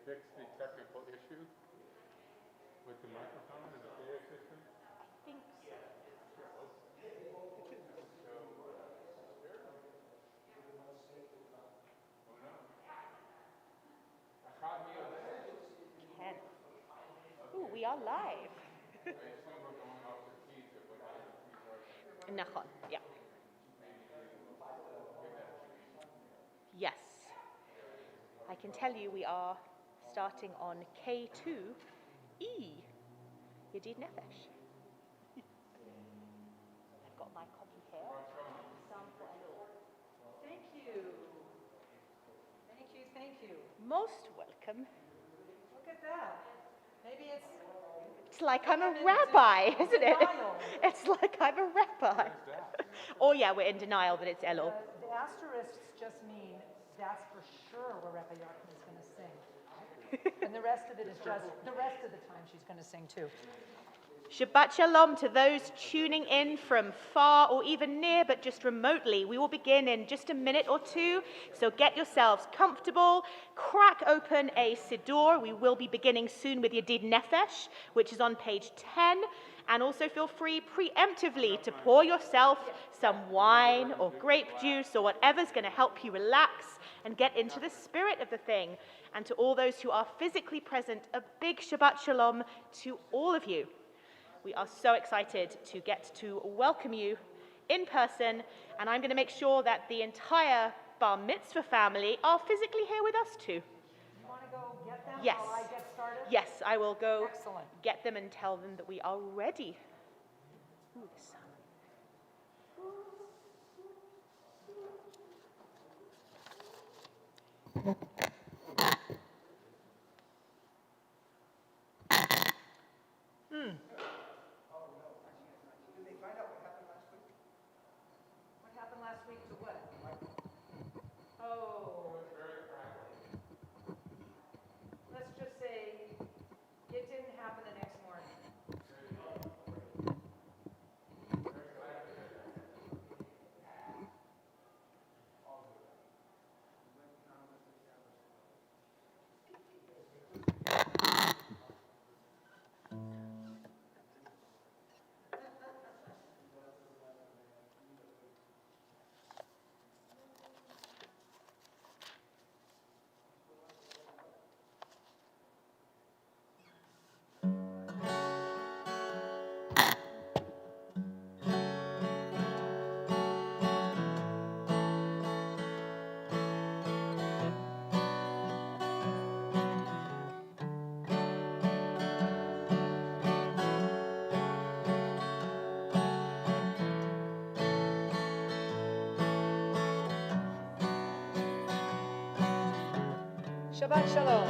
fix the technical issue with the microphone and the PA system? I think so. Ken. Ooh, we are live. נכון, yeah. Yes. I can tell you we are starting on K2E, Yedid Nefesh. I've got my copy here. Sample Elul. Thank you. Thank you, thank you. Most welcome. Look at that. Maybe It's like I'm a rabbi, isn't it? denial. It's like I'm a rabbi. Oh yeah, we're in denial that it's Elul. The asterisks just mean that's for sure where Rebbe Yarkin is going to sing. And the rest of it is just, the rest of the time she's going to sing too. Shabbat Shalom to those tuning in from far or even near, but just remotely. We will begin in just a minute or two, so get yourselves comfortable, crack open a Siddur. We will be beginning soon with Yedid Nefesh, which is on page 10, and also feel free preemptively to pour yourself some wine or grape juice or whatever's going to help you relax and get into the spirit of the thing. And to all those who are physically present, a big Shabbat Shalom to all of you. We are so excited to get to welcome you in person, and I'm going to make sure that the entire Bar Mitzvah family are physically here with us too. You want to go get them Yes. while I get started? Yes, I will go Excellent. get them and tell them that we are ready. Ooh, the sun. What happened last week to what? Oh. Let's just say it didn't happen the next morning. Shabbat Shalom.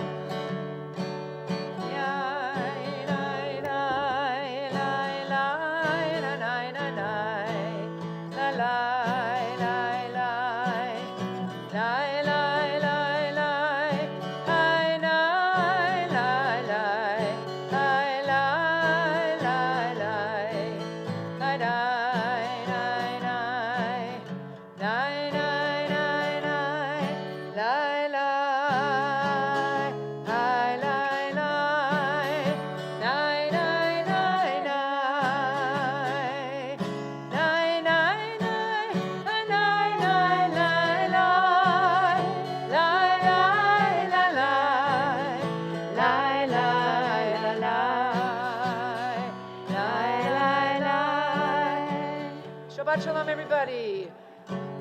Shabbat Shalom, everybody.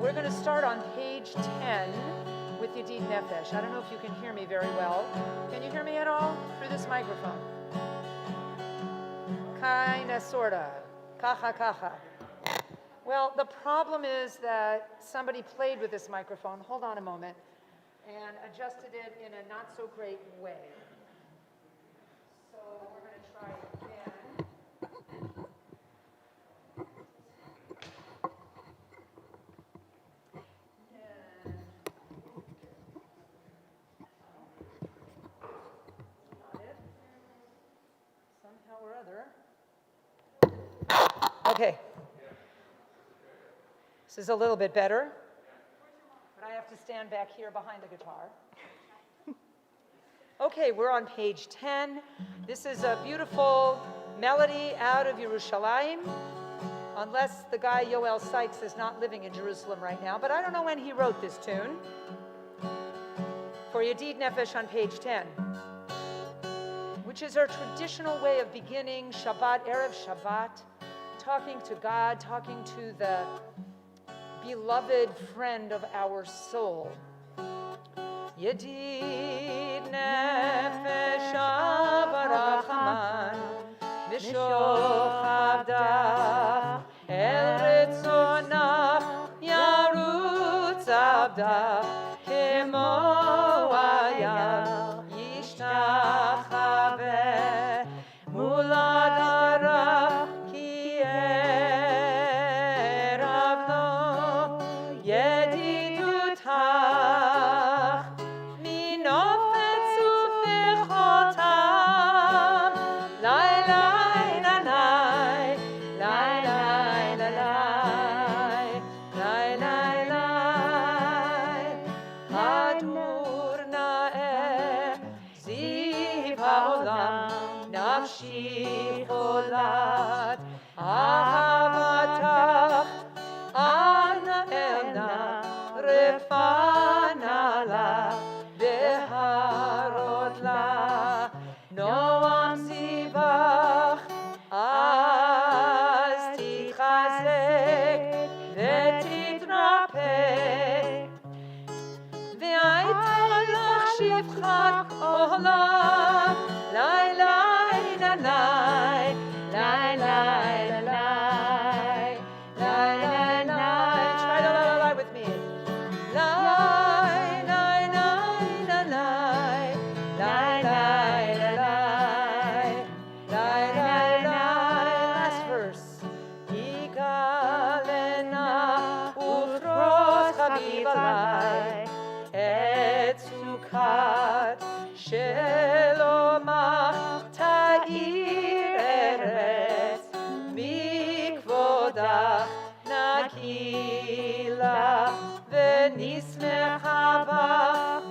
We're going to start on page 10 with Yedid Nefesh. I don't know if you can hear me very well. Can you hear me at all through this microphone? Kinda, sorta. Kacha, kacha. Well, the problem is that somebody played with this microphone, hold on a moment, and adjusted it in a not so great way. So we're going to try again. Somehow or other. Okay. This is a little bit better, but I have to stand back here behind the guitar. Okay, we're on page 10. This is a beautiful melody out of Yerushalayim, unless the guy Yoel Sykes is not living in Jerusalem right now, but I don't know when he wrote this tune. For Yedid Nefesh on page 10, which is our traditional way of beginning Shabbat, Erev Shabbat, talking to God, talking to the beloved friend of our soul. Yedid Nefesh Avarachaman Mishoch El Retzonach Yarutz Abda Kemo Ayal Yishtachave Muladara Ki Erav Lo Yedidutach Minofetz Ufechotam Lai Lai Na Lai Lai Lai La Lai Lai Lai Lai Hadur Na'eh Ziv Ha'olam Nafshi Cholat Ahavatach Ana Elna Refana La Beharot La Noam Zivach Az Tichazek Vetitrapeh Ve'ayta Lach Shivchat Olam Lai Lai Na Lai Lai Lai La Lai Lai Lai Lai. Try the Lai Lai with me. Lai Lai Lai La Lai Lai Lai La Lai Lai Lai Lai. Last verse. Yigalena ufros chaviv alai et sukat shelomach ta'ir eretz mikvodach nakila v'nismecha ba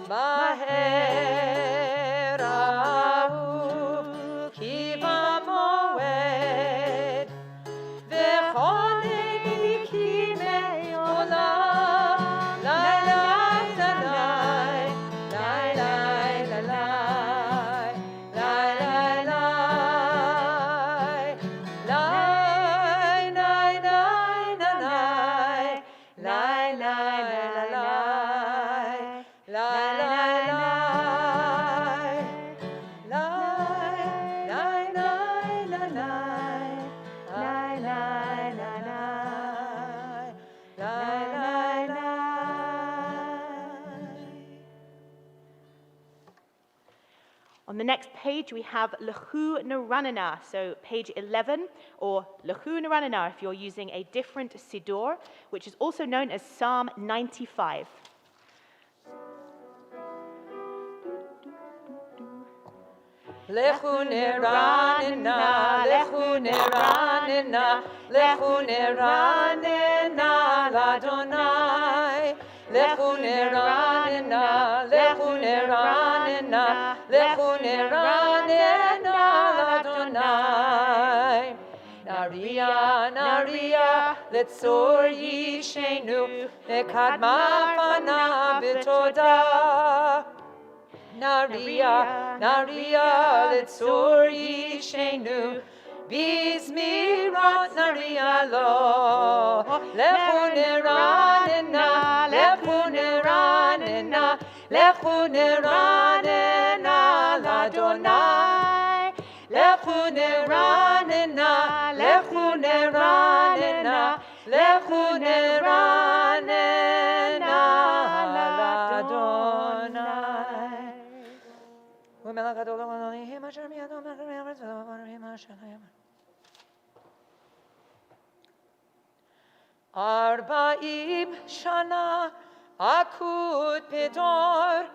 maher ahuv ki b'moed v'chonei kimei olam lai lai la lai lai lai la lai lai lai lai lai lai lai la lai lai lai la lai lai lai lai lai lai lai la lai lai lai la lai lai lai lai. On the next page, we have Lechu Neranana, so page 11, or Lechu Neranana if you're using a different Siddur, which is also known as Psalm 95. Lechu neranena, lechu neranena, lechu neranena, l'Adonai. Lechu neranena, lechu neranena, lechu neranena, l'Adonai. Naria, naria, letzor yishenu, lekadma fanav b'todah. Naria, naria, letzor yishenu, bizmirat naria lo. Lechu neranena, lechu neranena, lechu neranena, l'Adonai. Lechu neranena, lechu neranena, lechu neranena, l'Adonai. Arba'im shana akut pedor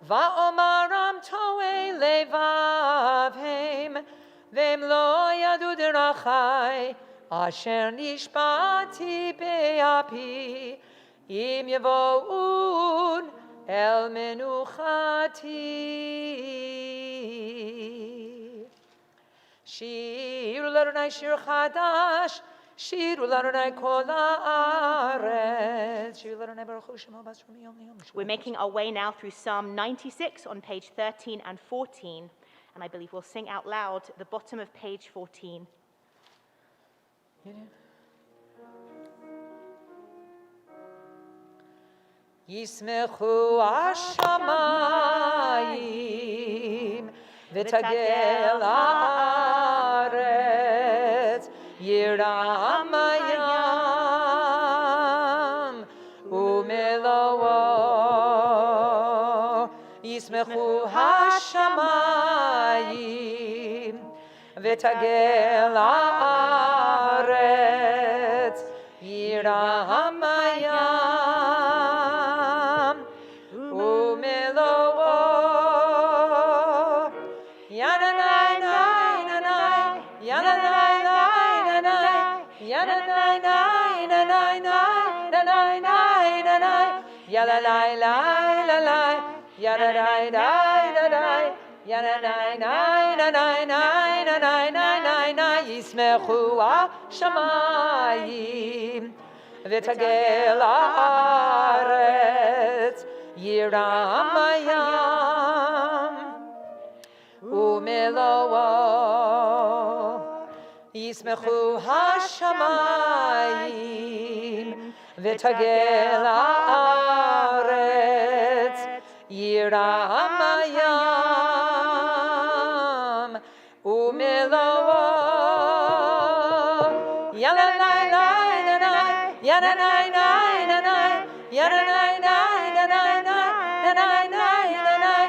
va'omaram toei levavhem v'em lo yadu derachai asher nishbati be'api im yavo'un El menuchati. Shiru l'Adonai shir chadash, shiru l'Adonai kol haaretz. Shiru l'Adonai baruch hu shemo b'asher miyom liyom. We're making our way now through Psalm 96 on page 13 and 14, and I believe we'll sing out loud the bottom of page 14. Yismechu hashamayim v'tagel haaretz yiram hayam umelowo. Yismechu hashamayim v'tagel haaretz yiram hayam umelowo. Yananai nai nanai, yananai nai nanai, yananai nai nanai nai nanai nai nanai, yalalai lai lalai, yalalai nai nanai, yananai nai nanai nai nanai nai nai nai. Yismechu hashamayim v'tagel haaretz yiram hayam umelowo. Yismechu hashamayim v'tagel haaretz yiram hayam umelowo. Yalalai lai nanai, yananai nai nanai, yananai nai nanai nai nanai nai nanai,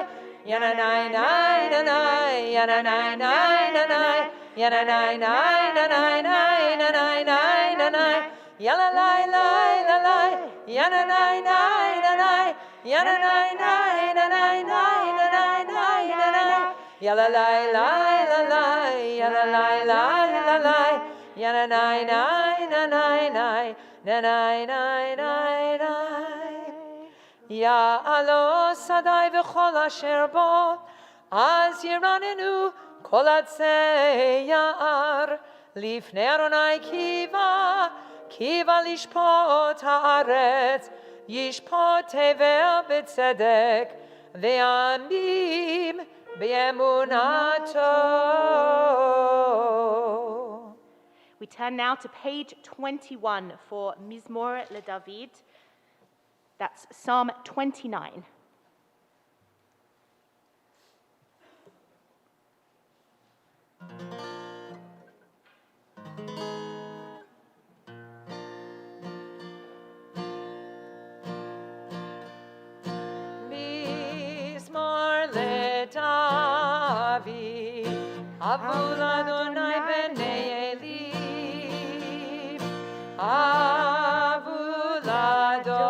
yananai nai nanai, yananai nai nanai, yananai nai nanai nai nanai nai nanai, yalalai lai lalai, yananai nai nanai, yananai nai nanai nai nanai nai nanai, yalalai lai lalai, yalalai lai lalai, yananai nai nanai nai nanai nai nai nai. Ya'alo sadai v'chol asher bo, az yiranenu kol atzei ya'ar, lifnei Adonai kiva, kiva lishpot haaretz, yishpot tevel b'tzedek, ve'amim b'emunato. We turn now to page 21 for Mizmor LeDavid. That's Psalm 29. Mizmor LeDavid, Avul Adonai b'nei Eli, Avul Adonai,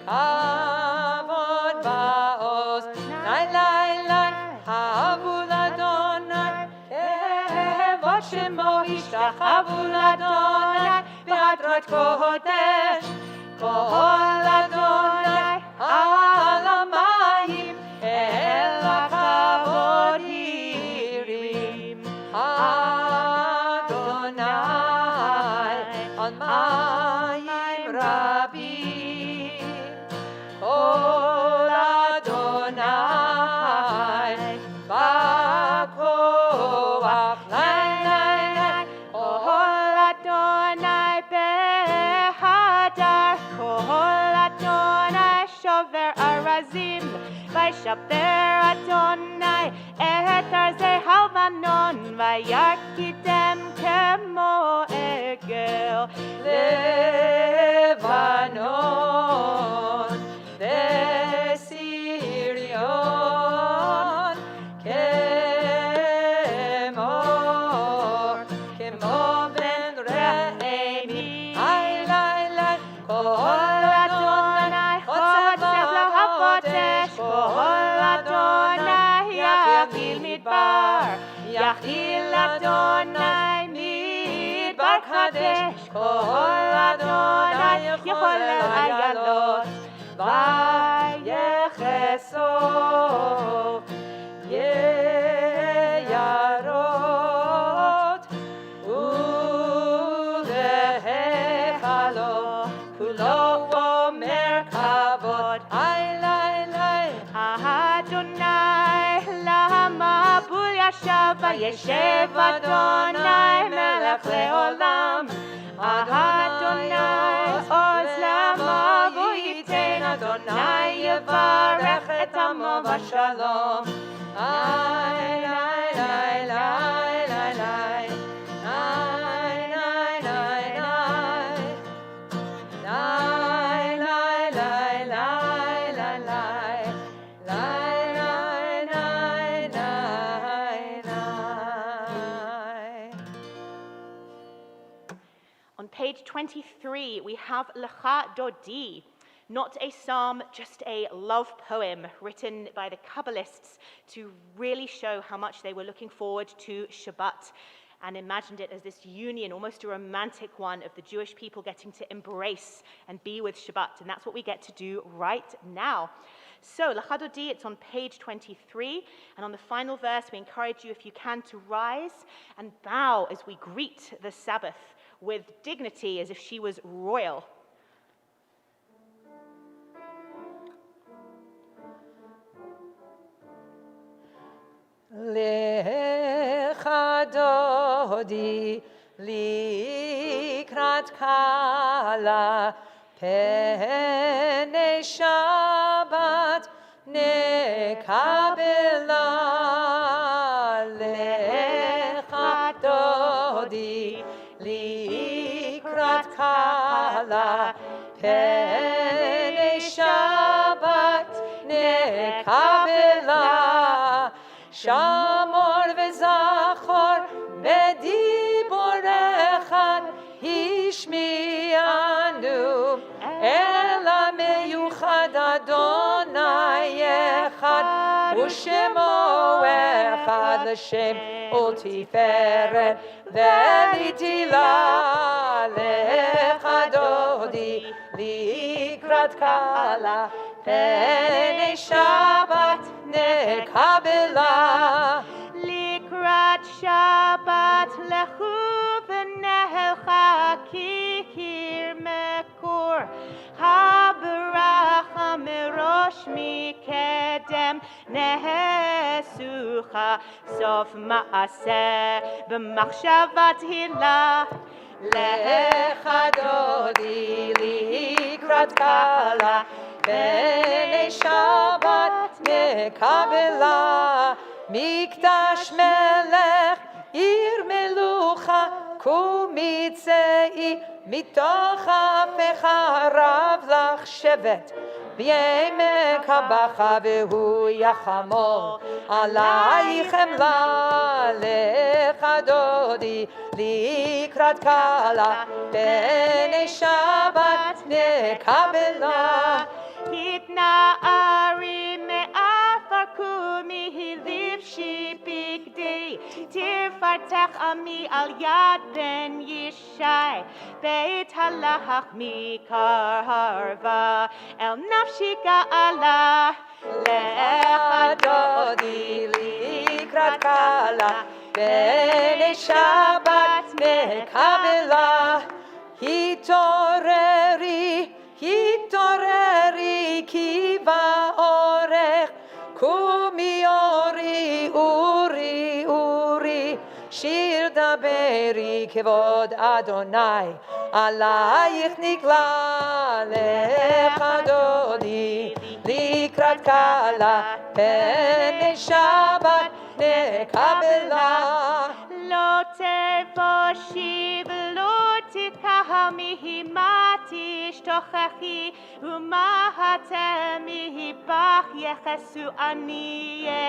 kavod ba'oz, lai lai lai, Avul Adonai, kevod shemo yishtachavu l'Adonai, be'adrat kodesh, kol Adonai, al hamayim, el hakavod yirim, Adonai, al mayim rabim, kol Adonai, ba'koach, lai lai lai, Kol Adonai behadar, Kol Adonai shover arazim, Vayshaber Adonai et arzei halvanon, Vayakidem kemo egel. Lebanon, Sirion, Kemo ben Re'emi, ay lai lai, kol Adonai, Chotzev l'hakodesh, Kol Adonai yachil midbar, Yachil Adonai midbar kadesh, Kol Adonai yachol el ayalot, ויחסוך יערות ולהיכלו כולו אומר כבוד. אדוני למה בול ישב וישב אדוני מלך לעולם. אדוני עוז למה בו ייתן אדוני יברך את עמו בשלום. On page 23, we have Lecha Dodi, not a psalm, just a love poem written by the Kabbalists to really show how much they were looking forward to Shabbat and imagined it as this union, almost a romantic one, of the Jewish people getting to embrace and be with Shabbat. And that's what we get to do right now. So, Lecha Dodi, it's on page 23. And on the final verse, we encourage you, if you can, to rise and bow as we greet the Sabbath with dignity as if she was royal. Lecha Dodi likrat kala penei Shabbat nekabela. Lecha Dodi likrat kala penei Shabbat nekabela. Shamor v'zachor b'diborecha hishmi'anu el ha'meyuchad Adonai echad u'shemo echad l'shem u'tiferet v'litila. Lecha Dodi likrat kala penei Shabbat nekabela. Likrat Shabbat lechu v'nehelcha kikir mekor habaracha merosh mikedem nehesucha sof maaseh b'machshavat hilah. Lecha Dodi likrat kala penei Shabbat nekabela. Mikdash melech ir melucha kumitzei mitoch hafecha rav lach shevet b'yemek habacha v'hu yachamo alayich emla. Lecha Dodi likrat kala penei Shabbat nekabela. Hitna ari me'afar kumi hiliv shipikdei tirfartech ami al yad ben yishai beit halach mikar harva el nafshi ga'ala. Lecha Dodi likrat kala penei Shabbat nekabela. Hitoreri ki va'orech kumi uri shir daberi kevod Adonai alayich nikla. Lecha Dodi likrat kala penei Shabbat nekabela. Lo tervoshi v'lo tikahamihi matish tochachi umahatemihi bach yechesu aniye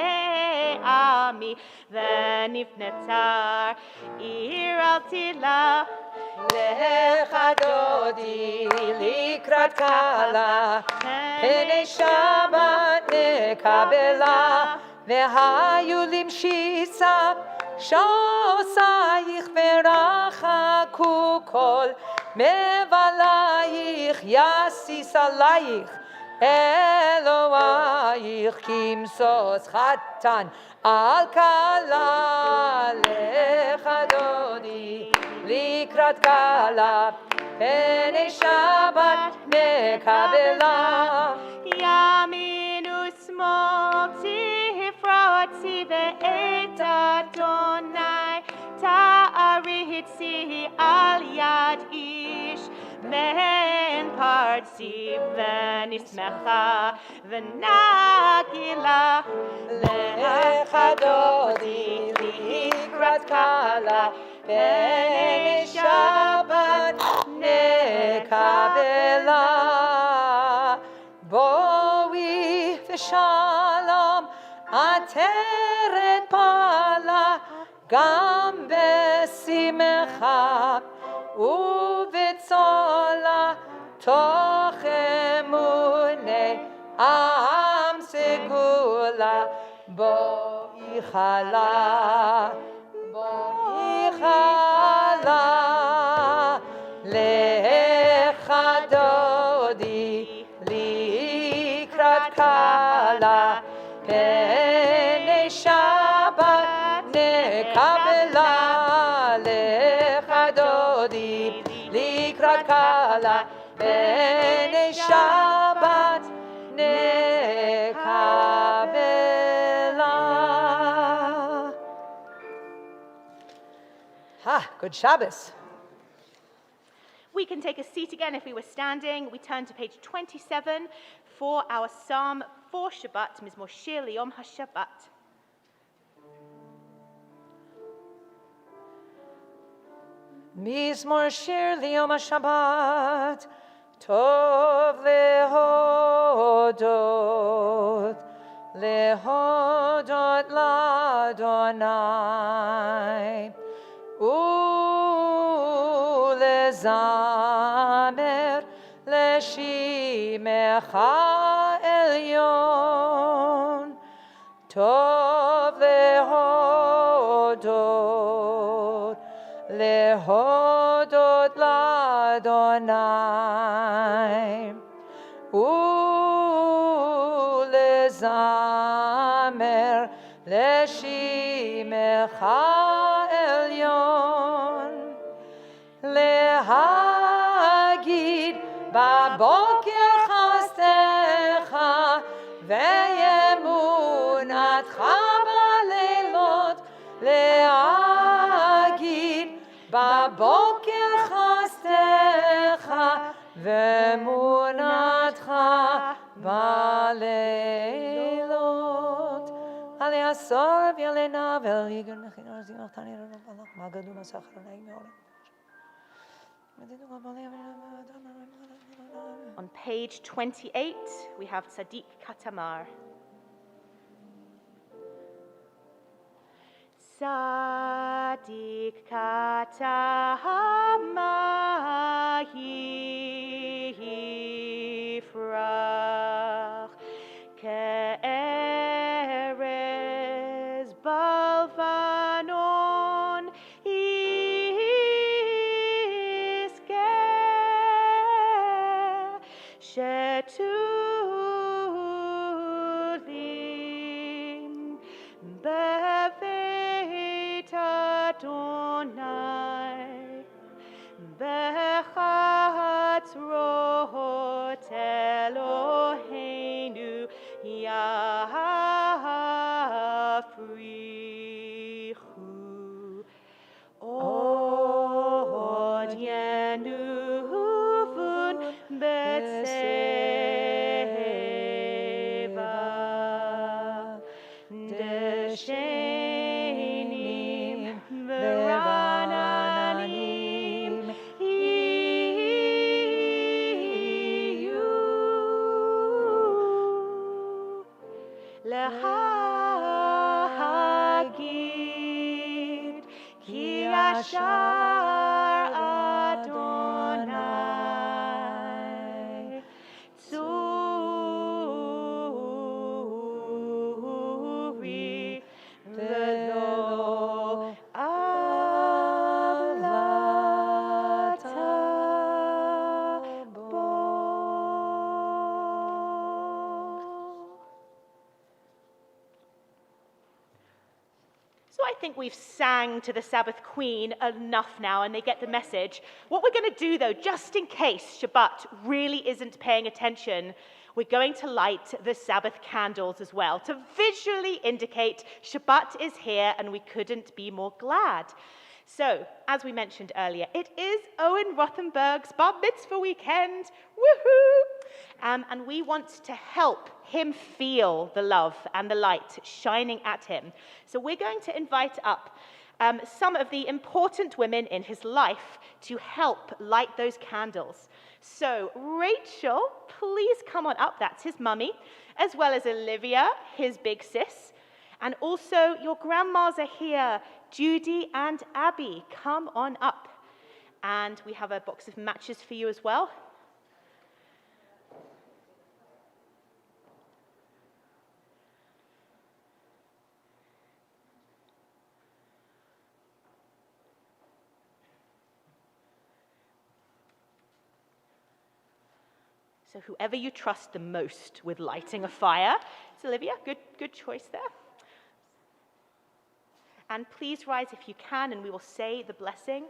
ami v'nifnetar ir al tila. Lecha Dodi likrat kala penei Shabbat nekabela. V'hayu limshisa shosayich v'rachaku kol mevalayich yasis alayich אלוהיך כמשוש חתן על כלה לך דודי לקראת כלה פני שבת מקבלה ימין ושמאל תפרוצי ואת אדוני תעריצי על יד איש מן פרצי ונשמחה ונגילה לך דודי לקראת כלה פני שבת נקבלה בואי ושלום עטרת פעלה גם בשמחה ובצולה תוך אמוני עם סגולה בואי חלה בואי חלה לך דודי לקראת כלה פני שבת נקבלה לך דודי לקראת כלה פני שבת נקבלה. Good Shabbos. We can take a seat again if we were standing. We turn to page 27 for our psalm for Shabbat, Mizmor Shir Liyom HaShabbat. מזמור שיר ליום השבת, טוב להודות, להודות לאדוני, ולזמר לשמך עליון, טוב להודות, להודות לאדוני ולזמר לשמך עליון להגיד בבוקר חסדך ואמונתך בלילות להגיד בבוקר חסדך ואמונתך בלילות על יעשור וילנה ולגר נכינו רזינו תני רבנך מה גדול מסחר נעים מאוד. On page 28, we have Tzaddik Katamar. Tzaddik Katamar yifrach ke'erez balvanon shetulim beveit Adonai bechatzrot Eloheinu yafrichu od yenuvun b'tzeva deshenim v'rananim iyu lahagid ki yashar Adonai tzuri v'lo avlata bo. think we've sang to the Sabbath Queen enough now and they get the message. What we're going to do though, just in case Shabbat really isn't paying attention, we're going to light the Sabbath candles as well to visually indicate Shabbat is here and we couldn't be more glad. So, as we mentioned earlier, it is Owen Rothenberg's bar mitzvah weekend. Woohoo! And we want to help him feel the love and the light shining at him. So we're going to invite up some of the important women in his life to help light those candles. So Rachel, please come on up. That's his mummy, as well as Olivia, his big sis. And also your grandmas are here, Judy and Abby. Come on up. And we have a box of matches for you as well. So whoever you trust the most with lighting a fire. So Olivia, good choice there. And please rise if you can, and we will say the blessing.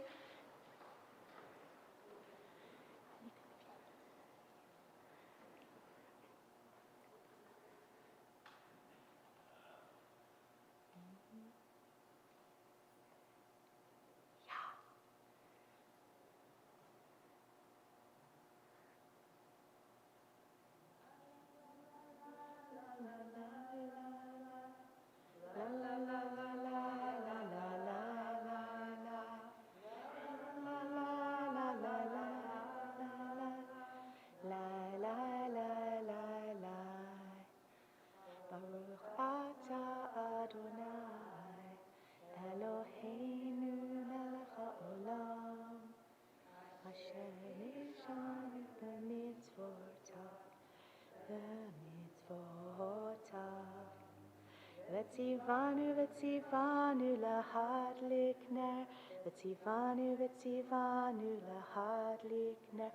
V'tzivanu lahadlik ner, v'tzivanu lahadlik ner,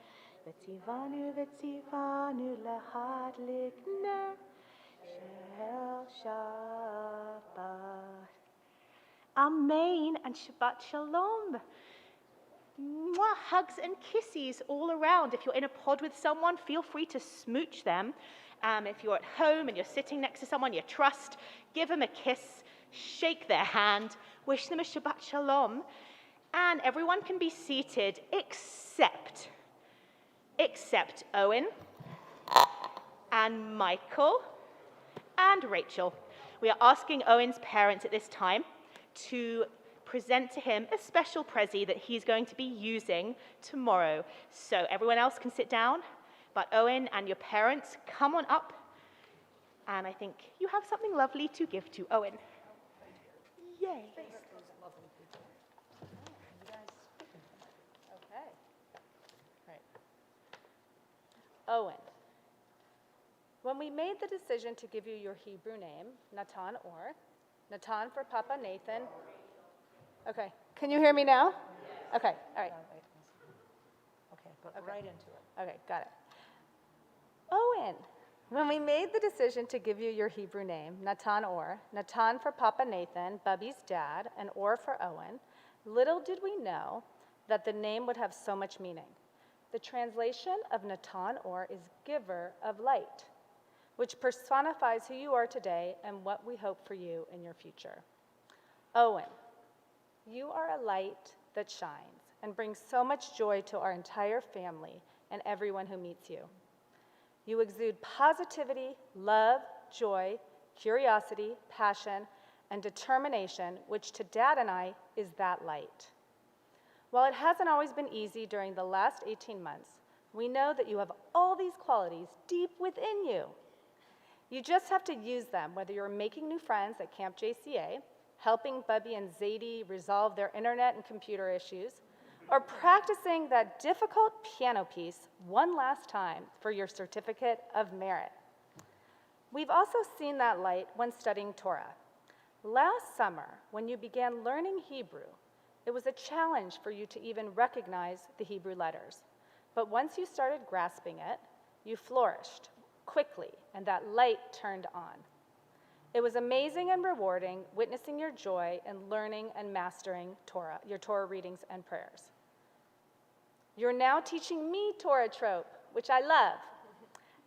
v'tzivanu lahadlik ner, shel Shabbat. Amen and Shabbat Shalom. Mwah, hugs and kisses all around. If you're in a pod with someone, feel free to smooch them. If you're at home and you're sitting next to someone you trust, give them a kiss, shake their hand, wish them a Shabbat Shalom, and everyone can be seated except Owen and Michael and Rachel. We are asking Owen's parents at this time to present to him a special prezi that he's going to be using tomorrow. So everyone else can sit down. But Owen and your parents, come on up. And I think you have something lovely to give to Owen. Yay. Okay. Right. Owen, when we made the decision to give you your Hebrew name, Natan Natan for Papa Nathan. Okay. Can you hear me now? Okay. All right. Okay, but right into it. Okay, got it. Owen, when we made the decision to give you your Hebrew name, Natan for Papa Nathan, Bubby's dad, and Or for Owen, little did we know that the name would have so much meaning. The translation of Natan is giver of light, which personifies who you are today and what we hope for you in your future. Owen, you are a light that shines and brings so much joy to our entire family and everyone who meets you. You exude positivity, love, joy, curiosity, passion, and determination, which to Dad and I is that light. While it hasn't always been easy during the last 18 months, we know that you have all these qualities deep within you. You just have to use them, whether you're making new friends at Camp JCA, helping Bubby and Zadie resolve their internet and computer issues, or practicing that difficult piano piece one last time for your certificate of merit. We've also seen that light when studying Torah. Last summer, when you began learning Hebrew, it was a challenge for you to even recognize the Hebrew letters. But once you started grasping it, you flourished quickly, and that light turned on. It was amazing and rewarding witnessing your joy in learning and mastering Torah, your Torah readings and prayers. You're now teaching me Torah trope, which I love.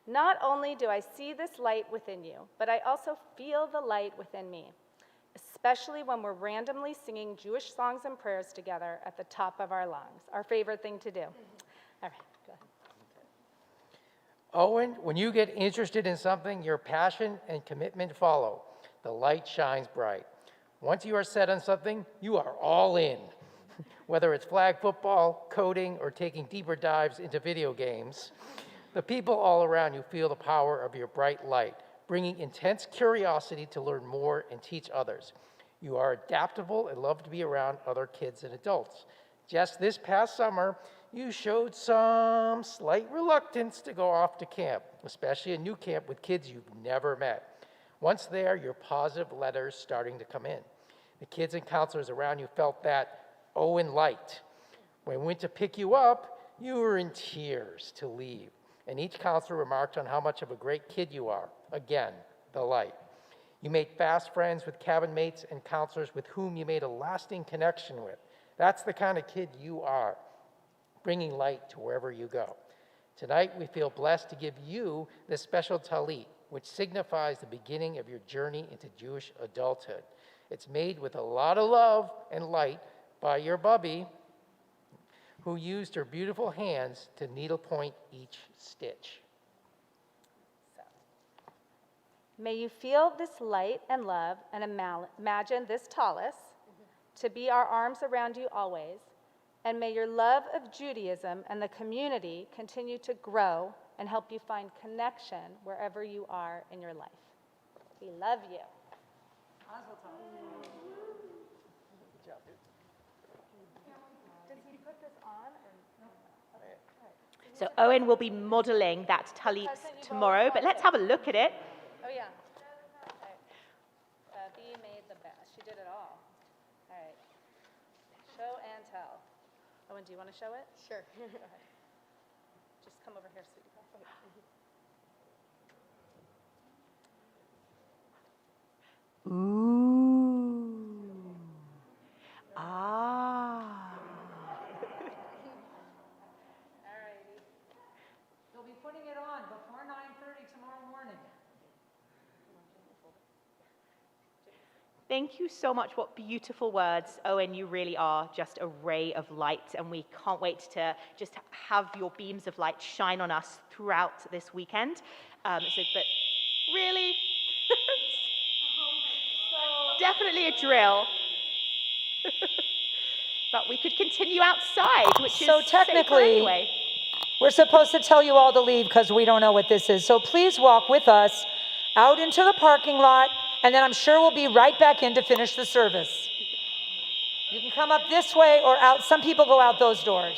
Not only do I see this light within you, but I also feel the light within me, especially when we're randomly singing Jewish songs and prayers together at the top of our lungs, our favorite thing to do. All right, go ahead. Owen, when you get interested in something, your passion and commitment follow. The light shines bright. Once you are set on something, you are all in. Whether it's flag football, coding, or taking deeper dives into video games, the people all around you feel the power of your bright light, bringing intense curiosity to learn more and teach others. You are adaptable and love to be around other kids and adults. Just this past summer, you showed some slight reluctance to go off to camp, especially a new camp with kids you've never met. Once there, your positive letters starting to come in. The kids and counselors around you felt that Owen light. When we went to pick you up, you were in tears to leave. And each counselor remarked on how much of a great kid you are. Again, the light. You made fast friends with cabin mates and counselors with whom you made a lasting connection with. That's the kind of kid you are, bringing light to wherever you go. Tonight, we feel blessed to give you this special talit, which signifies the beginning of your journey into Jewish adulthood. It's made with a lot of love and light by your bubby, who used her beautiful hands to needlepoint each stitch. May you feel this light and love and imagine this tallis to be our arms around you always, and may your love of Judaism and the community continue to grow and help you find connection wherever you are in your life. We love you. So Owen will be modeling that talit tomorrow, but let's have a look at it. Oh, yeah. All right. B made the best. She did it all. All right. Show and tell. Owen, do you want to show it? Sure. Go ahead. Just come over here, sweetie pie. Ooh. Ah. They'll be putting it on before 9:30 tomorrow morning. Thank you so much. What beautiful words. Owen, you really are just a ray of light, and we can't wait to just have your beams of light shine on us throughout this weekend. But really, definitely a drill. But we could continue outside, which is So safer technically, anyway. we're supposed to tell you all to leave because we don't know what this is. So please walk with us out into the parking lot, and then I'm sure we'll be right back in to finish the service. You can come up this way or out. Some people go out those doors.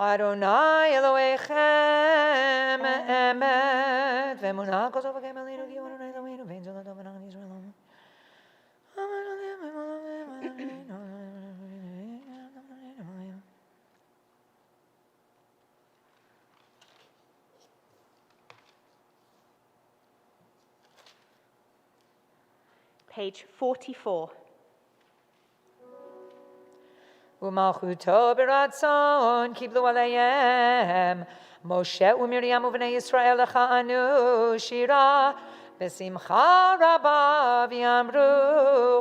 Adonai Elohechem emet ve'emunah kol tovachem elinu ki Adonai Eloheinu ve'en zol Adon v'nacham Yisrael. Page 44. Umalchuto beratzon kiblu aleihem Moshe uMiriam uvnei Yisrael lecha'anu shira besimcha rabba v'yamru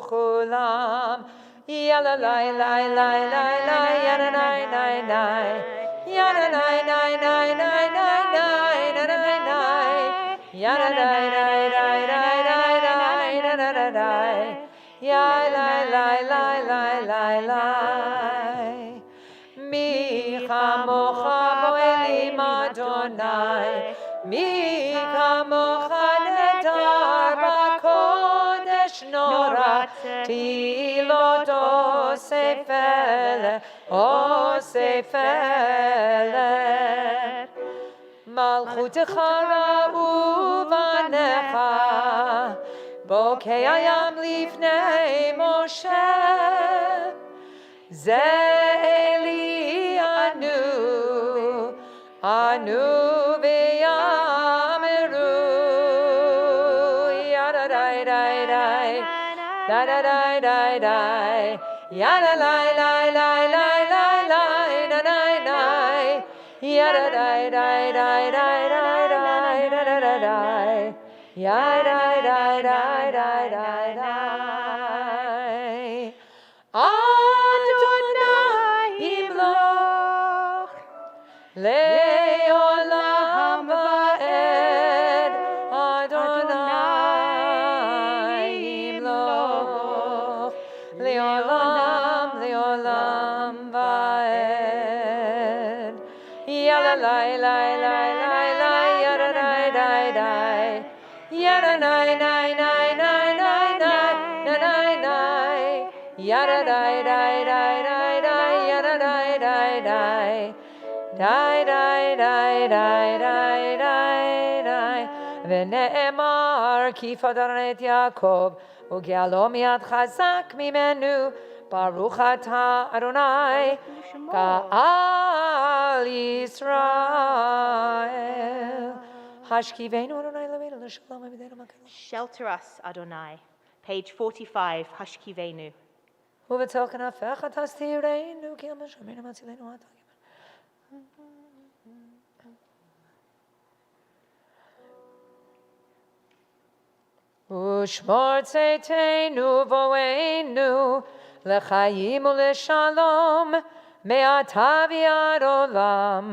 chulam yala lai lai lai lai lai yana nai nai nai yana nai nai nai nai nai nai nai nai yana nai nai nai nai nai nai nai nai nai ya lai lai lai lai lai lai mi chamocha bo'elim Adonai mi chamocha nedar b'kodesh nora tilot osefele malchutecha uvanecha bokei hayam lifnei Moshe Ze Eli anu ve'yameru yada dai dai dai da da dai dai dai yada lai lai lai lai lai lai da dai dai yada dai dai dai dai dai dai da da da dai yada dai dai dai dai dai Le'olam va'ed Adonai yimloch Le'olam, le'olam va'ed Yala lai lai lai lai lai Yada dai dai dai Yada nai nai nai nai nai nai nai nai Yada dai dai dai dai dai Yada dai dai dai Dai dai dai dai dai dai dai V'ne'emar ki fadar et Yaakov U'ge'alo miyad chazak mimenu Baruch ata Adonai Ka'al Yisrael Hashkiveinu Adonai Eloheinu l'shalom v'deinu makom Shelter us, Adonai. Page 45, Hashkivenu. U'v'tel kanafecha tastirenu Ki al Moshe matzilenu atah Ushmor tzeitenu vo'enu lechayim u'leshalom me'ata v'ad olam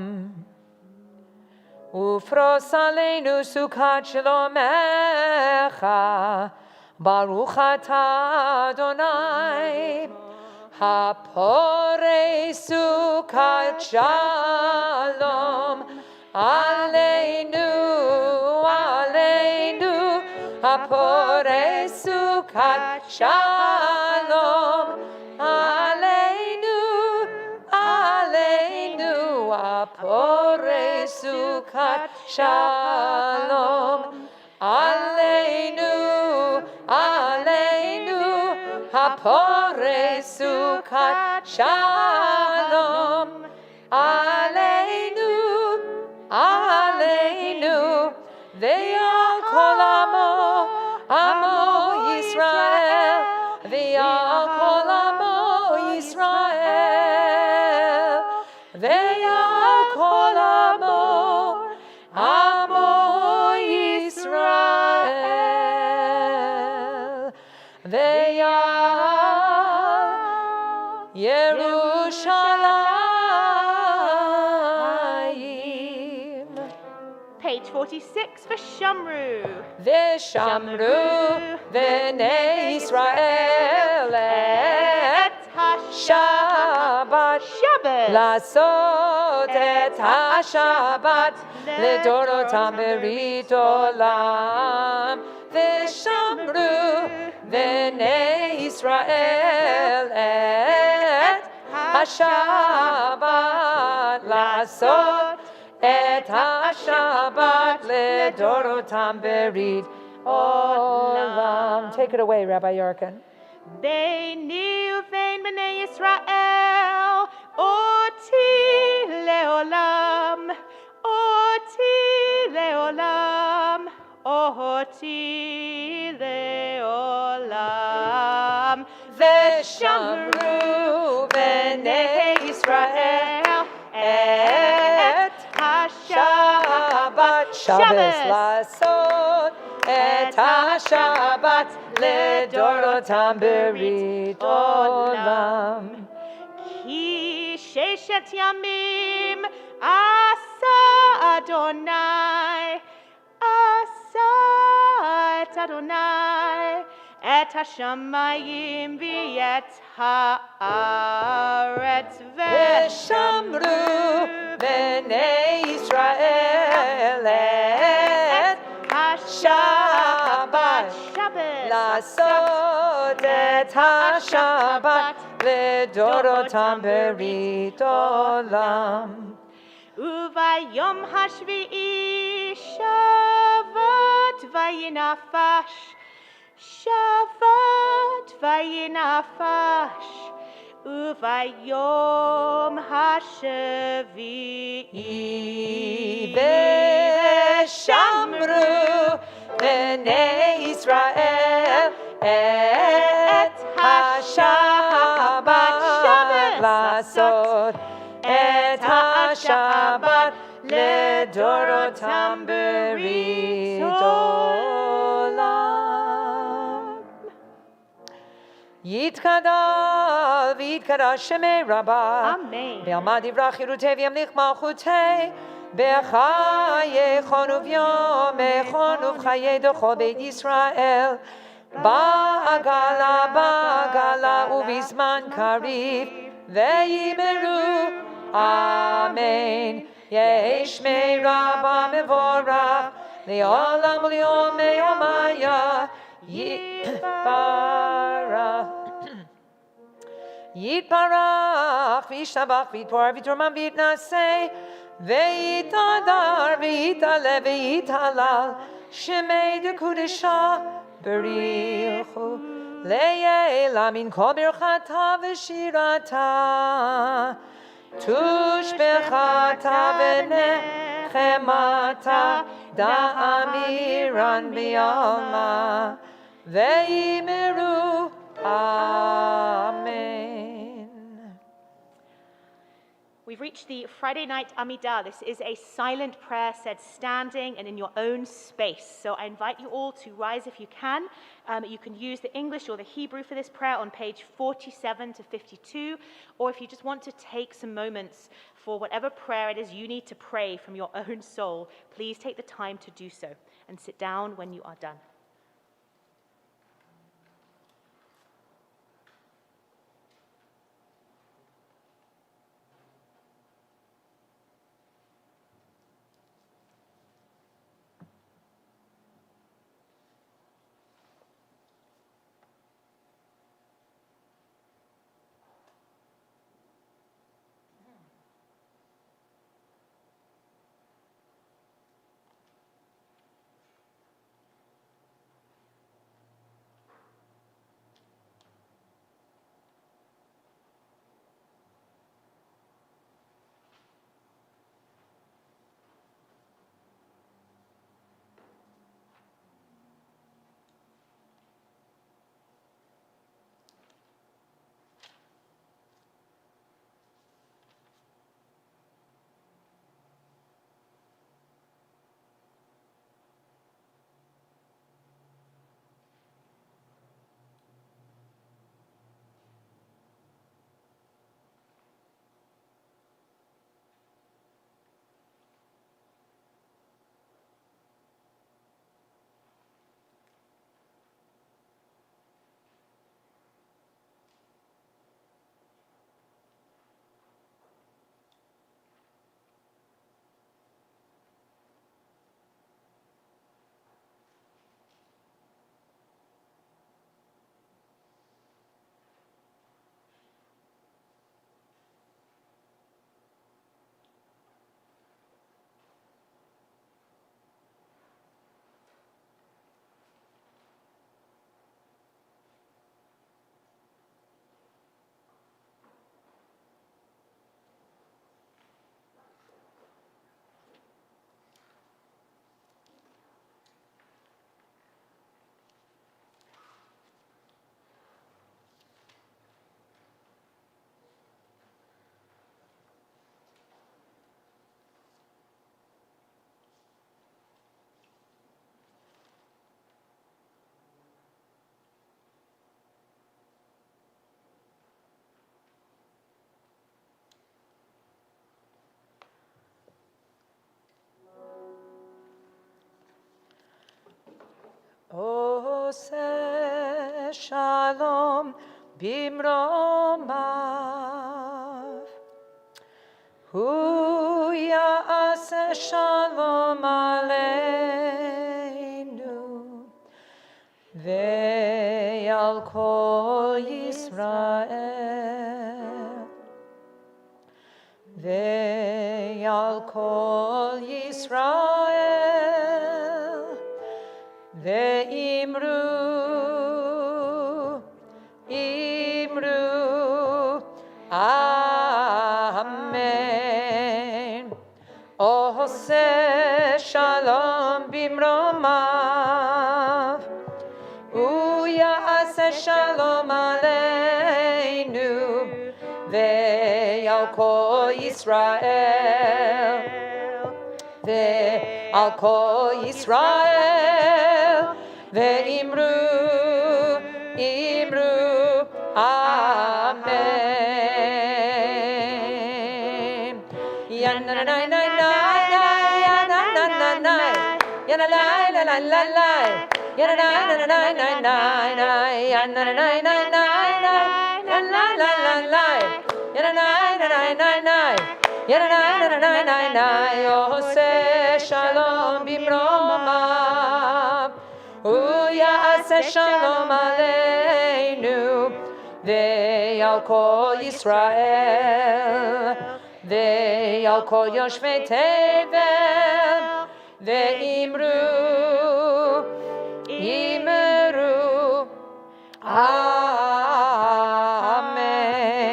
ufros aleinu sukat shlomecha baruch ata Adonai haporei sukat shalom aleinu Hapore sukat shalom aleinu Hapore sukat shalom aleinu Hapore sukat shalom aleinu Ve'al kol amo Yisrael Ve'al kol amo Yisrael Ve'al kol amo Yisrael Ve'al Yerushalayim Page 46 for Shamru. V'shamru v'nei Yisrael et Shabbat. Shabbat לעשות את השבת לדורותם ברית עולם, ושמרו בני ישראל את השבת, לעשות את השבת לדורותם ברית עולם. Take it away, Rabbi Yarkin. ביני ובין בני ישראל, אותי לעולם, אותי לעולם, אותי לעולם. ושמרו בני ישראל את השבת, שבס לעשות את השבת לדורותם ברית עולם. כי ששת ימים עשה אדוני, עשה את אדוני, את השמיים ואת הארץ, ושמרו בני ישראל את השבת, לעשות את השבת לדורותם ברית עולם. וביום השביעי שבת וינפש, שבת וינפש, וביום השביעי ושמרו בני ישראל את השבת, לעשות את השבת לדורותם ברית עולם. יתגדל ויתקדש שמי רבה, אמן. בעלמא דברה חירותי וימליך מלכותי, בחייכון וביומכון ובחיי דכל בית ישראל, בעגלה בעגלה ובזמן קריב, ויאמרו אמן. יהי שמי רבה מבורך לעולם ולעולמי יומיה, יתברך. יתברך וישתבח ויתפאר ויתרומם ויתנשא, ויתהדר ויתעלה ויתהלל, שמי דקודשה בריחו לעילא מן כל ברכתה ושירתה, תושבחתה ונחמתה, דאמירן בעלמא, ויאמרו amen. We've reached the Friday night Amidah. This is a silent prayer said standing and in your own space. So I invite you all to rise if you can. You can use the English or the Hebrew for this prayer on page 47 to 52. Or if you just want to take some moments for whatever prayer it is you need to pray from your own soul, please take the time to do so and sit down when you are done. עושה שלום במרומיו. הוא יעשה שלום עלינו ועל כל ישראל, ועל כל ישראל, ואמרו, אמרו, אמן. עושה שלום במרומיו, הוא יעשה שלום עלינו ועל כל ישראל, ועל כל ישראל, ואמרו, אמרו, אמן. עושה שלום במרומיו, הוא יעשה שלום עלינו ועל כל ישראל, ועל כל יושבי תבל, ואמרו, אמרו, אמן.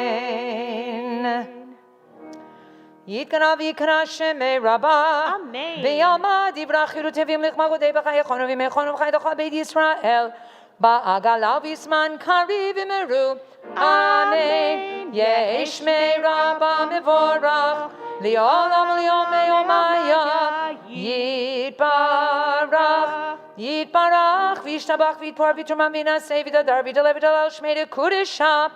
יתקרא ויקרא שמי רבה, אמן. ביאמה דברה חירות טובים לכמגודי בחייכון ומחון ובחייתך בית ישראל, בעגלה ובזמן קריב אמרו, אמן. ישמי רבה מבורך, לעולם וליומי יומיה, יתברך, יתברך, וישתבח ויתפור ויתרומם וינשא ויתהדר ויתעלה ויתהלל שמי לקודשה,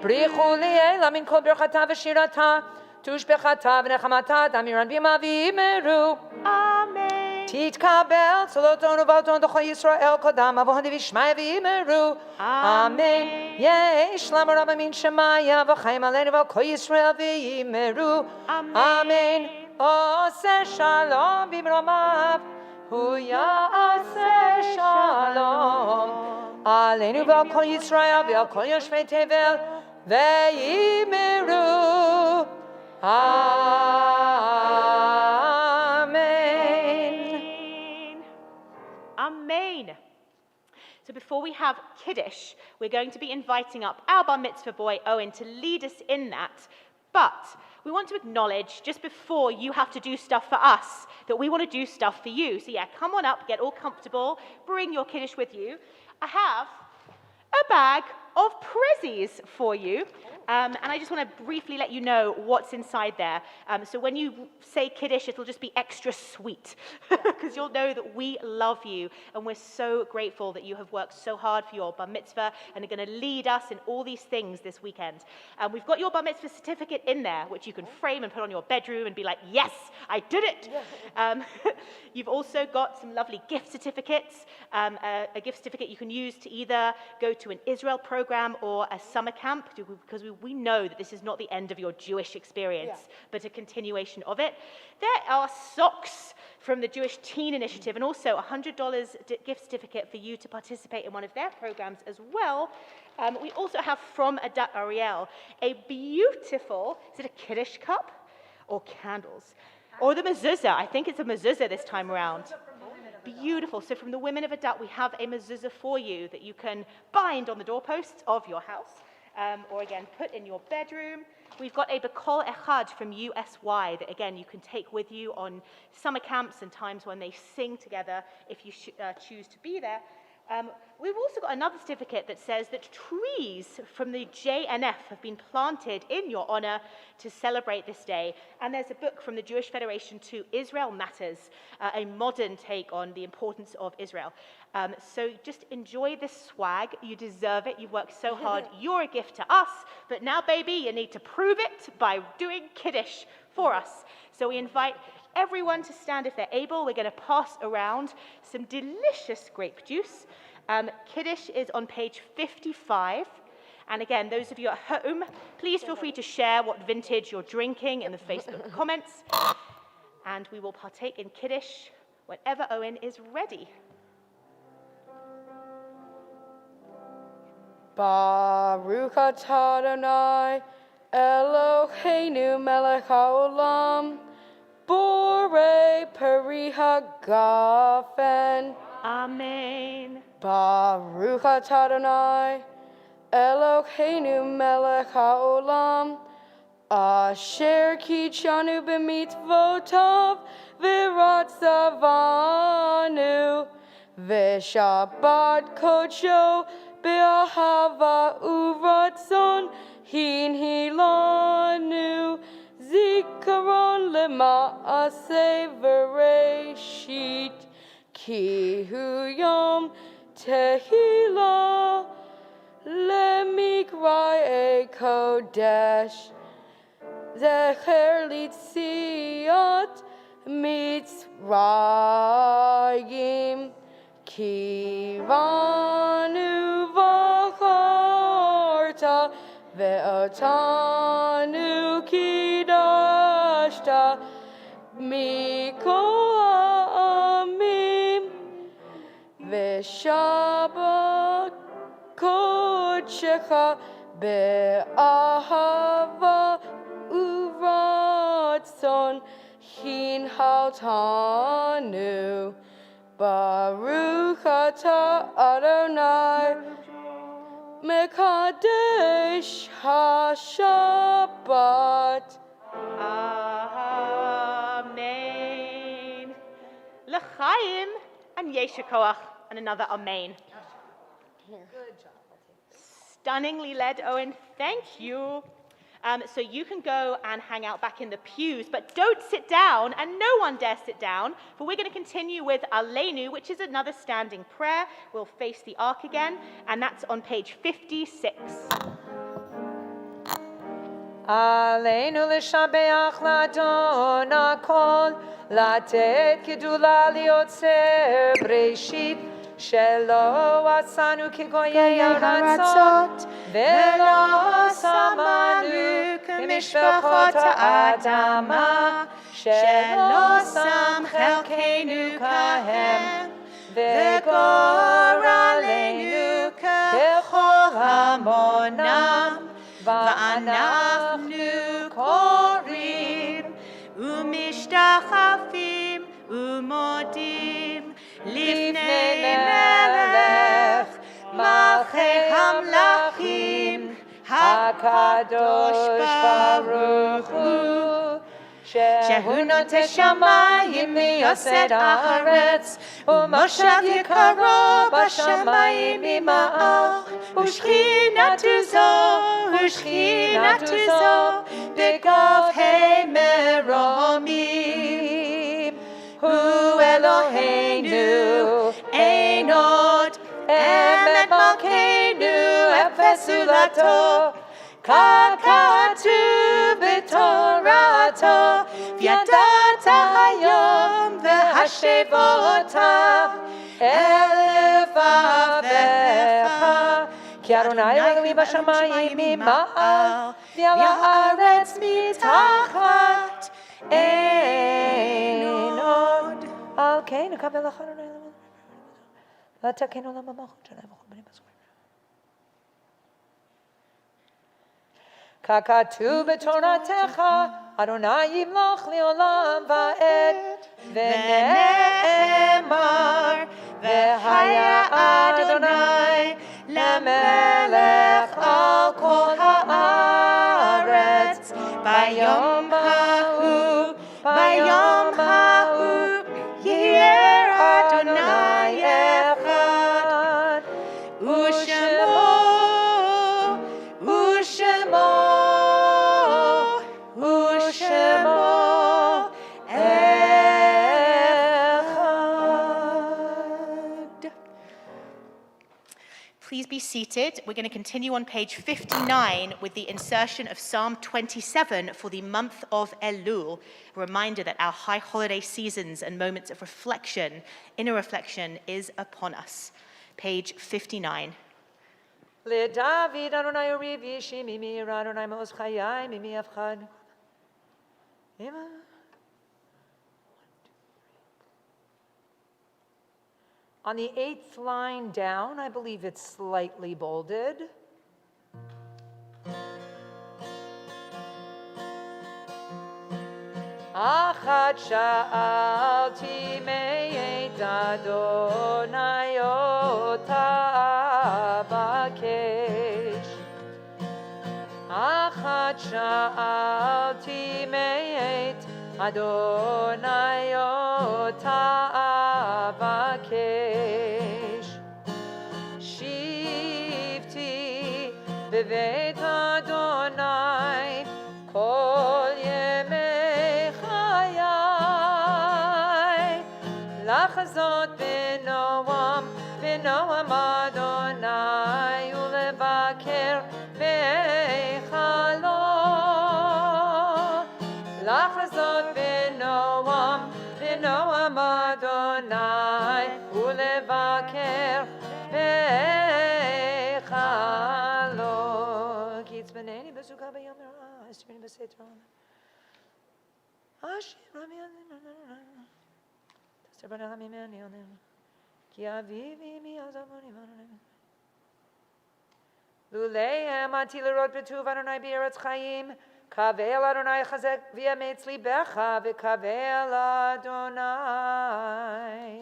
בריחו לעילה מן כל ברכתה ושירתה, תושבחתה ונחמתה, דמירן בימה ואמרו, אמן. תתקבל צלותון ובלתון דכל ישראל קודם אבוהן וישמעיה ואמרו, אמן. יש למה רבה מן שמיה וחיים עלינו ועל כל ישראל ואמרו, אמן. עושה שלום במרומיו, הוא יעשה שלום עלינו ועל כל ישראל ועל כל יושבי תבל, ואמרו, Amen. Amen. So before we have Kiddush, we're going to be inviting up our bar mitzvah boy, Owen, to lead us in that. But we want to acknowledge, just before you have to do stuff for us, that we want to do stuff for you. So yeah, come on up, get all comfortable, bring your Kiddush with you. I have a bag of prezzies for you. And I just want to briefly let you know what's inside there. So when you say Kiddush, it'll just be extra sweet because you'll know that we love you and we're so grateful that you have worked so hard for your bar mitzvah and are going to lead us in all these things this weekend. We've got your bar mitzvah certificate in there, which you can frame and put on your bedroom and be like, yes, I did it. You've also got some lovely gift certificates, a gift certificate you can use to either go to an Israel program or a summer camp, because we know that this is not the end of your Jewish experience, but a continuation of it. There are socks from the Jewish Teen Initiative and also a $100 gift certificate for you to participate in one of their programs as well. We also have from Adat Ariel a beautiful, is it a Kiddush cup or candles? Or the mezuzah. I think it's a mezuzah this time around. Beautiful. So from the women of Adat, we have a mezuzah for you that you can bind on the doorposts of your house. Or again, put in your bedroom. We've got a B'kol Echad from USY that, again, you can take with you on summer camps and times when they sing together if you choose to be there. We've also got another certificate that says that trees from the JNF have been planted in your honor to celebrate this day. And there's a book from the Jewish Federation to Israel Matters, a modern take on the importance of Israel. So just enjoy this swag. You deserve it. You've worked so hard. You're a gift to us. But now, baby, you need to prove it by doing Kiddush for us. So we invite everyone to stand if they're able. We're going to pass around some delicious grape juice. Kiddush is on page 55. And again, those of you at home, please feel free to share what vintage you're drinking in the Facebook comments. And we will partake in Kiddush whenever Owen is ready. Baruch atah Adonai Eloheinu melech haolam borei peri hagafen. Amen. Baruch atah Adonai Eloheinu melech haolam asher kichanu b'mitzvotav v'ratzavanu v'shabbat kodsho be'ahava uvratzon hinhilanu zikaron lema'aseh v'reshit ki hu yom tehillah lemikra kodesh zecher litziat mitzrayim kivanu v'charta ve'otanu kidashta mikol ha'amim v'shabbat kodshecha be'ahava uvratzon hinhaltanu Baruch atah Adonai Mekadesh HaShabbat. Amen. L'chaim and Yeshu Koach, and another Amen. Good job. Stunningly led, Owen. Thank you. So you can go and hang out back in the pews, but don't sit down, and no one dare sit down, for we're going to continue with Aleinu, which is another standing prayer. We'll face the ark again, and that's on page 56. Aleinu l'shabeach l'Adon hakol, latet gedula liotzer breshit, shelo asanu kigoyei haratzot, velo samanu k'mishpachot ha'adama, shelo sam chelkeinu kahem, v'goraleinu kechol hamonam, va'anachnu korim, umishtachafim, umodim, lifnei melech, malchei hamlachim, hakadosh baruch hu, shehu noteh shamayim v'yosed haaretz, u'moshav yikaro b'shamayim ima'ach, u'shchinatu zo, b'gavhei meromim, hu Eloheinu, ein od, emet malkeinu, efes ulato, kakatu b'torato, v'yadata hayom v'hashevota, elevavecha, ki Adonai Elohim b'shamayim ima'al, v'ha'aretz mitachat, ein od. Alkeinu kabel Adonai Elohim, v'takenu olam ha'malchut shalem v'chol b'nei b'zman. Kakatu b'toratecha, Adonai yimloch li'olam va'ed, v'ne'emar, v'haya Adonai lemelech al kol ha'aretz, bayom hahu, yi'er Adonai echad, u'shemo echad. Please be seated. We're going to continue on page 59 with the insertion of Psalm 27 for the month of Elul. A reminder that our high holiday seasons and moments of reflection, inner reflection, is upon us. page 59. LeDavid Adonai Uriv Yishi Mimi Adonai Mos Chayai Mimi Avchad. On the 8th line down, I believe it's slightly bolded. Achat sha'alti me'et Adonai ota abakesh. Achat sha'alti me'et Adonai ota abakesh. Shivti b'veit Adonai kol yemei chayai. Lachazot b'noam Adonai ulevaker b'eichalo. Lachazot b'noam Adonai ulevaker b'eichalo. Ki yitzbaneni b'suka b'yom ha'ara, yitzbaneni b'seitra. Ashir rami alim, tasir b'nei mimeni alim. Ki avivi mi azavoni v'adonim. Lulei amati l'rot b'tuv Adonai b'eretz chayim. Kavel Adonai chazek v'yametz libecha v'kavel Adonai.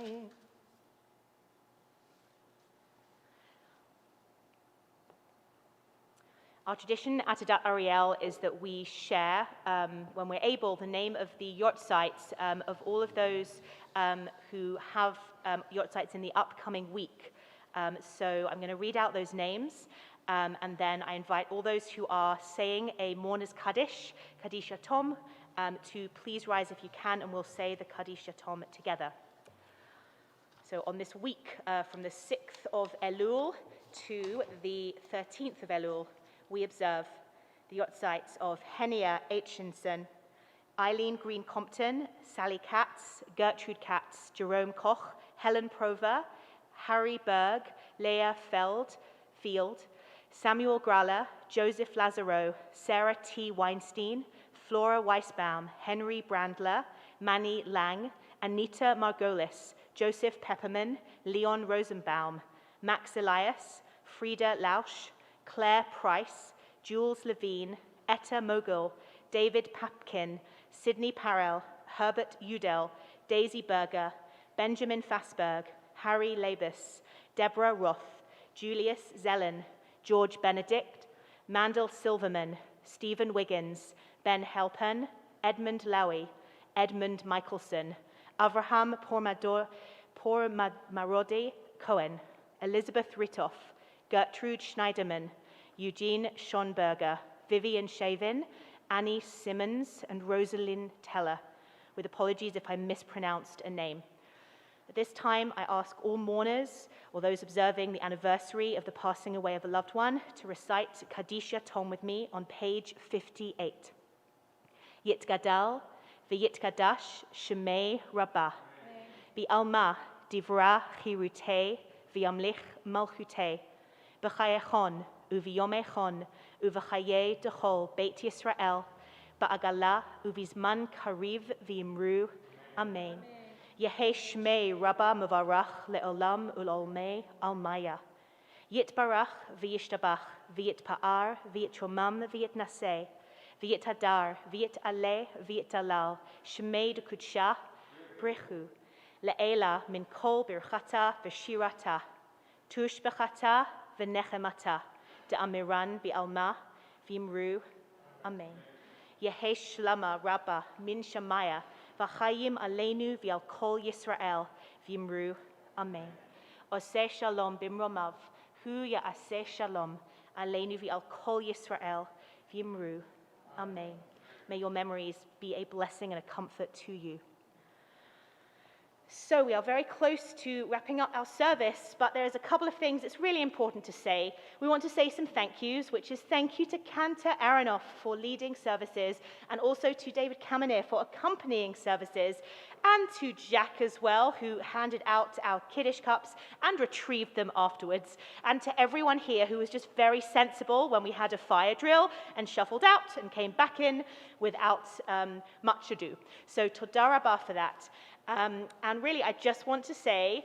Our tradition at Adat Ariel is that we share, when we're able, the name of the yortzites of all of those who have yortzites in the upcoming week. So I'm going to read out those names, and then I invite all those who are saying a mourner's Kaddish, Kaddish Yatom, to please rise if you can, and we'll say the Kaddish Yatom together. So on this week, from the 6th of Elul to the 13th of Elul, we observe the yortzites of Henia Aitchinson, Eileen Green-Compton, Sally Katz, Gertrude Katz, Jerome Koch, Helen Prover, Harry Berg, Leah Field, Samuel Graller, Joseph Lazaro, Sarah T. Weinstein, Flora Weisbaum, Henry Brandler, Manny Lang, Anita Margolis, Joseph Pepperman, Leon Rosenbaum, Max Elias, Frida Lausch, Claire Price, Jules Levine, Etta Mogul, David Papkin, Sidney Parrell, Herbert Udell, Daisy Berger, Benjamin Fassberg, Harry Labus, Deborah Roth, Julius Zellen, George Benedict, Mandel Silverman, Stephen Wiggins, Ben Helpen, Edmund Lowy, Edmund Michelson, Avraham Pormarodi Cohen, Elizabeth Ritoff, Gertrude Schneiderman, Eugene Schonberger, Vivian Shavin, Annie Simmons, and Rosalind Teller, with apologies if I mispronounced a name. At this time, I ask all mourners or those observing the anniversary of the passing away of a loved one to recite Kaddish Yatom with me on page 58. Yitgadal v'yitgadash shemei rabbah, bi'alma divra chirutei v'yamlich malchutei, b'chayechon u'v'yomechon u'v'chayei dechol Beit Yisrael, ba'agala u'vizman kariv v'imru, Amen. Yehei shmei rabba mevarach le'olam ul'olmei almaya. Yitbarach v'yishtabach v'yitpa'ar v'yitromam v'yitnaseh v'yithadar v'yitaleh v'yitalal shmei dekudsha brichu le'ela min kol birchata v'shirata tush bechata v'nechemata de'amiran bi'alma v'imru. Amen. Yehei shlama rabba min shamaya v'chayim aleinu v'al kol Yisrael v'imru. Amen. Oseh shalom bimromav hu ya'aseh shalom aleinu v'al kol Yisrael v'imru. Amen. May your memories be a blessing and a comfort to you. So we are very close to wrapping up our service, but there is a couple of things that's really important to say. We want to say some thank yous, which is thank you to Cantor Aronoff for leading services, and also to David Kamener for accompanying services, and to Jack as well, who handed out our Kiddush cups and retrieved them afterwards, and to everyone here who was just very sensible when we had a fire drill and shuffled out and came back in without much ado. So toda rabah for that. And really, I just want to say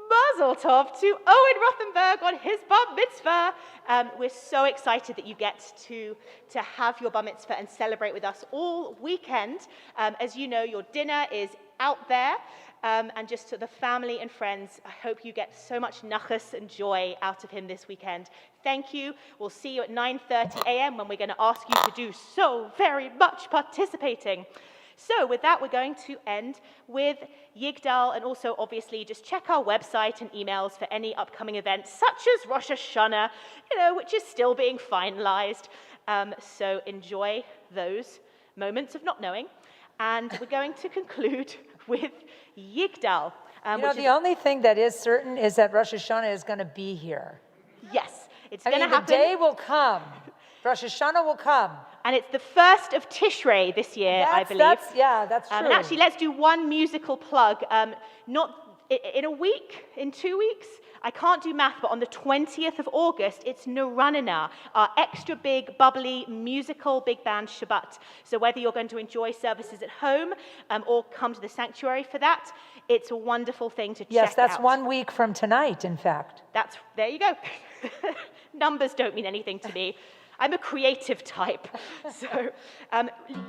Mazel Tov to Owen Rothenberg on his bar mitzvah. We're so excited that you get to have your bar mitzvah and celebrate with us all weekend. As you know, your dinner is out there. And just to the family and friends, I hope you get so much nachas and joy out of him this weekend. Thank you. We'll see you at 9:30 a.m. when we're going to ask you to do so very much participating. So with that, we're going to end with Yigdal, and also obviously just check our website and emails for any upcoming events, such as Rosh Hashanah, which is still being finalized. So enjoy those moments of not knowing. And we're going to conclude with Yigdal. The only thing that is certain is that Rosh Hashanah is going to be here. Yes, it's going to happen. The day will come. Rosh Hashanah will come. And it's the 1st of Tishrei this year, I believe. That's true. And actually, let's do one musical plug. Not in a week, in 2 weeks. I can't do math, but on the 20th of August, it's Nuranana, our extra big, bubbly, musical big band Shabbat. So whether you're going to enjoy services at home or come to the sanctuary for that, it's a wonderful thing to check out. Yes, that's 1 week from tonight, in fact. There you go. Numbers don't mean anything to me. I'm a creative type. So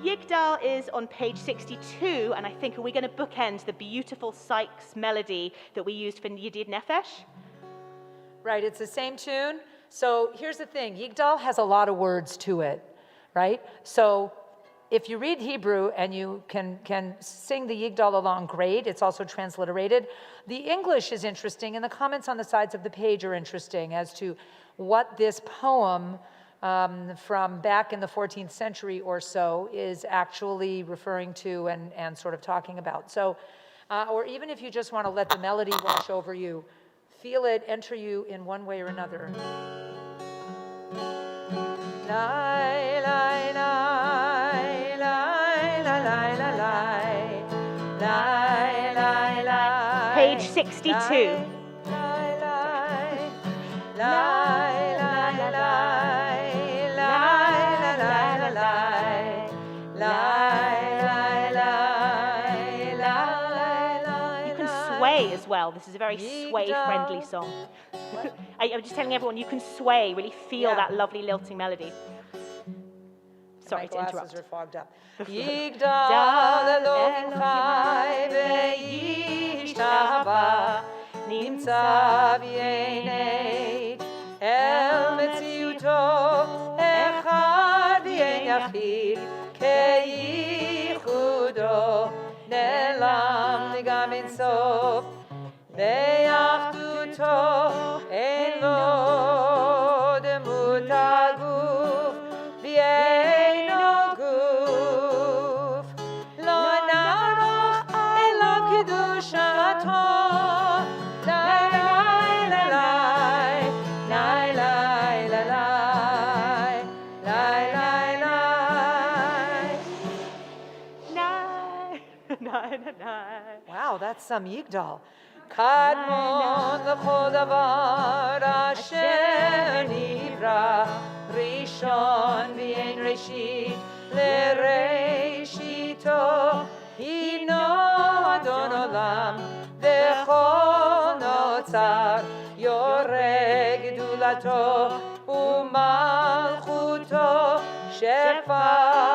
Yigdal is on page 62, and I think, are we going to bookend the beautiful Sykes melody that we used for Yedid Nefesh? Right, it's the same tune. So here's the thing, Yigdal has a lot of words to it, right? So if you read Hebrew and you can sing the Yigdal along, great. It's also transliterated. The English is interesting, and the comments on the sides of the page are interesting as to what this poem from back in the 14th century or so is actually referring to and sort of talking about. So, or even if you just want to let the melody wash over you, feel it enter you in one way or another. Page 62. As well. This is a very sway-friendly song. I'm just telling everyone, you can sway, really feel that lovely lilting melody. Sorry to interrupt. My glasses are fogged up. ואחדותו אין לו דמות הגוף ואינו גוף לא נערוך אליו קדושתו Wow, that's some Yigdal. קדמון לכל דבר אשר נברא, ראשון ואין ראשית לראשיתו, הינו אדון עולם וכל נוצר, יורה גדולתו ומלכותו שפע